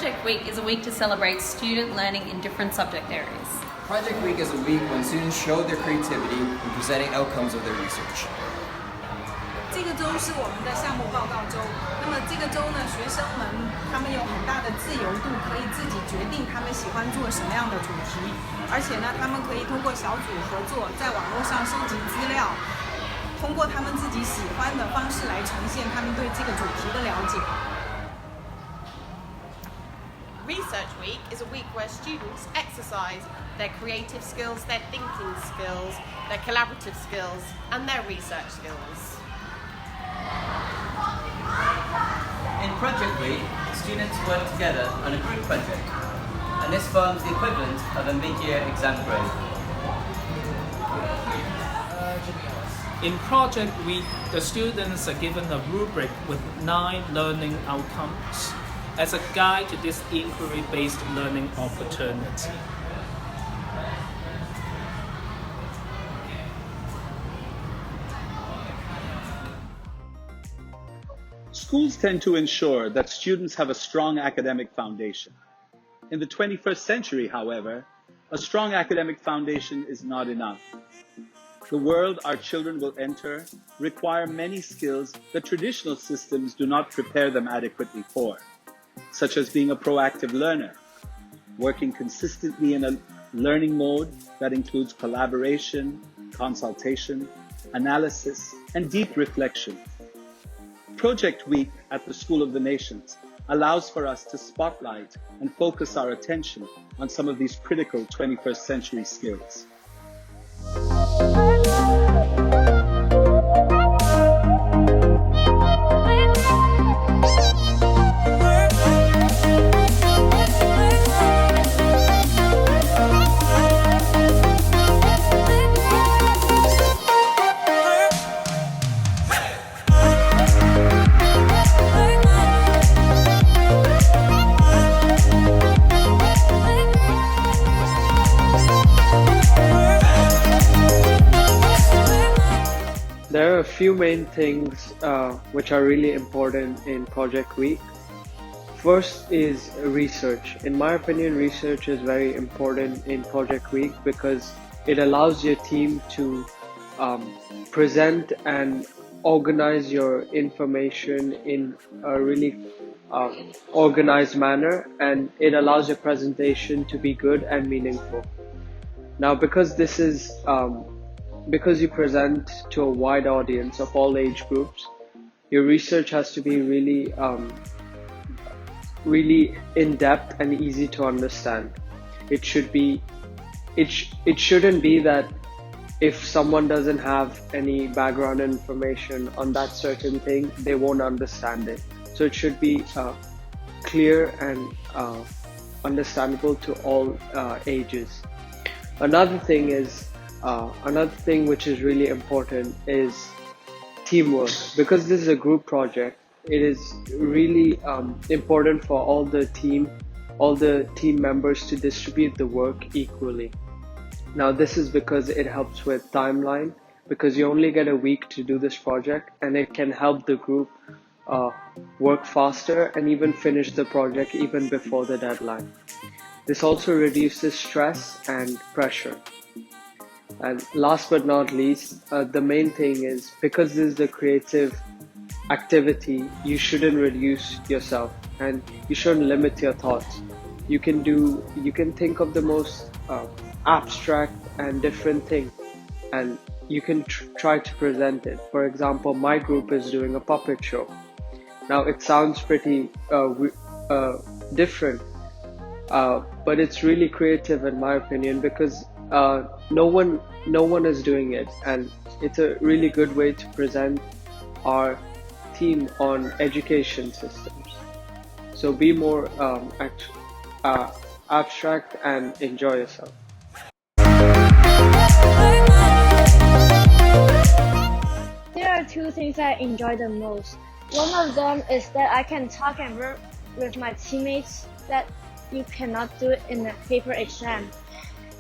Project Week is a week to celebrate student learning in different subject areas. Project Week is a week when students show their creativity in presenting outcomes of their research. 这个周是我们的项目报告周。那么这个周呢，学生们他们有很大的自由度，可以自己决定他们喜欢做什么样的主题，而且呢，他们可以通过小组合作，在网络上收集资料，通过他们自己喜欢的方式来呈现他们对这个主题的了解。Research Week is a week where students exercise their creative skills, their thinking skills, their collaborative skills, and their research skills. In Project Week, students work together on a group project, and this forms the equivalent of a mid-year exam grade. In Project Week, the students are given a rubric with 9 learning outcomes as a guide to this inquiry-based learning opportunity. Schools tend to ensure that students have a strong academic foundation. In the 21st century, however, a strong academic foundation is not enough. The world our children will enter require many skills that traditional systems do not prepare them adequately for, such as being a proactive learner, working consistently in a learning mode that includes collaboration, consultation, analysis, and deep reflection. Project Week at the School of the Nations allows for us to spotlight and focus our attention on some of these critical 21st century skills. There are a few main things which are really important in Project Week. First is research. In my opinion, research is very important in Project Week because it allows your team to present and organize your information in a really organized manner, and it allows your presentation to be good and meaningful. Now, because this is because you present to a wide audience of all age groups, your research has to be really in-depth and easy to understand. It shouldn't be that if someone doesn't have any background information on that certain thing, they won't understand it. So it should be clear and understandable to all ages. Another thing which is really important is teamwork. Because this is a group project, it is really important for all the team members to distribute the work equally. Now this is because it helps with timeline, because you only get a week to do this project, and it can help the group work faster and even finish the project even before the deadline. This also reduces stress and pressure. And last but not least, the main thing is, because this is a creative activity, you shouldn't reduce yourself and you shouldn't limit your thoughts. You can think of the most abstract and different thing, and you can try to present it. For example, my group is doing a puppet show. Now it sounds pretty different, but it's really creative in my opinion, because no one is doing it, and it's a really good way to present our theme on education systems. So be more abstract and enjoy yourself. There are 2 things I enjoy the most. One of them is that I can talk and work with my teammates that you cannot do it in a paper exam.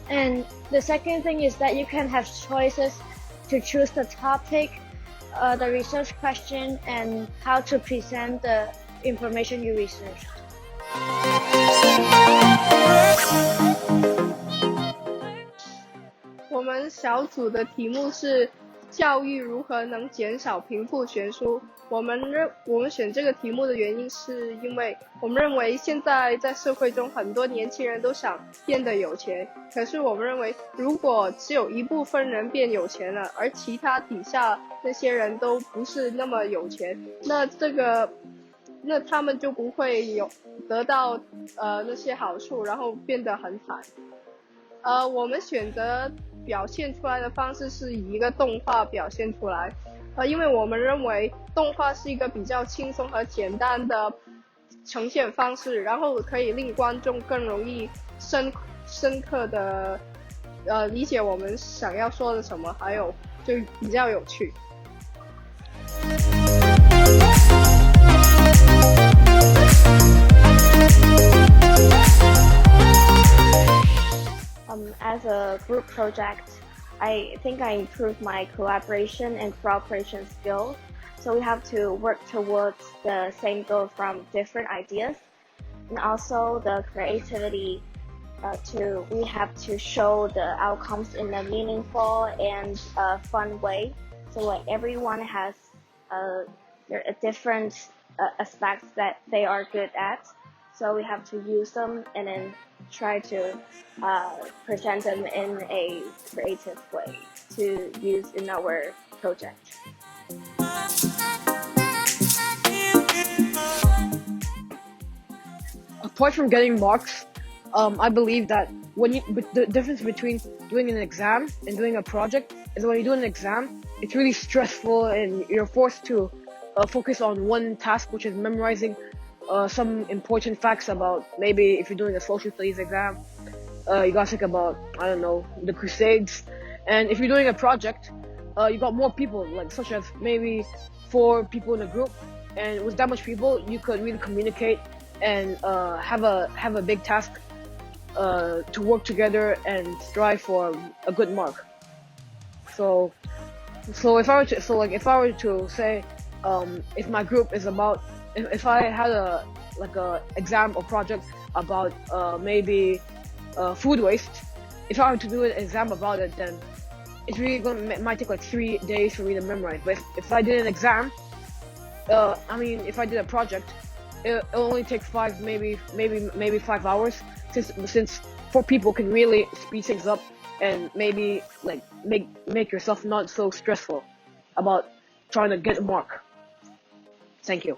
And the second thing is that you can have choices to choose the topic, the research question, and how to present the information you researched. 我们小组的题目是教育如何能减少贫富悬殊。我们选这个题目的原因是因为我们认为现在在社会中很多年轻人都想变得有钱，可是我们认为如果只有一部分人变有钱了，而其他底下那些人都不是那么有钱，那他们就不会得到那些好处，然后变得很惨。我们选择表现出来的方式是以一个动画表现出来，因为我们认为动画是一个比较轻松和简单的呈现方式，然后可以令观众更容易深刻的理解我们想要说的什么，还有就比较有趣。As a group project, I think I improved my collaboration and cooperation skills. So we have to work towards the same goal from different ideas, and also the creativity. We have to show the outcomes in a meaningful and fun way. So like everyone has different aspects that they are good at. So we have to use them and then try to present them in a creative way to use in our project. Apart from getting marks, I believe that the difference between doing an exam and doing a project is when you do an exam, it's really stressful and you're forced to focus on one task, which is memorizing some important facts about, maybe if you're doing a social studies exam, you gotta think about, I don't know, the Crusades. And if you're doing a project, you got more people, like such as maybe 4 people in a group, and with that much people, you could really communicate and have a big task to work together and strive for a good mark. So if I were to say, if my group is about, if I had a exam or project about maybe food waste, if I were to do an exam about it, then it's really it might take like 3 days for me to memorize. But if I did an exam, if I did a project, it'll only take 5, maybe 5 hours, since 4 people can really speed things up and maybe like make yourself not so stressful about trying to get a mark. Thank you.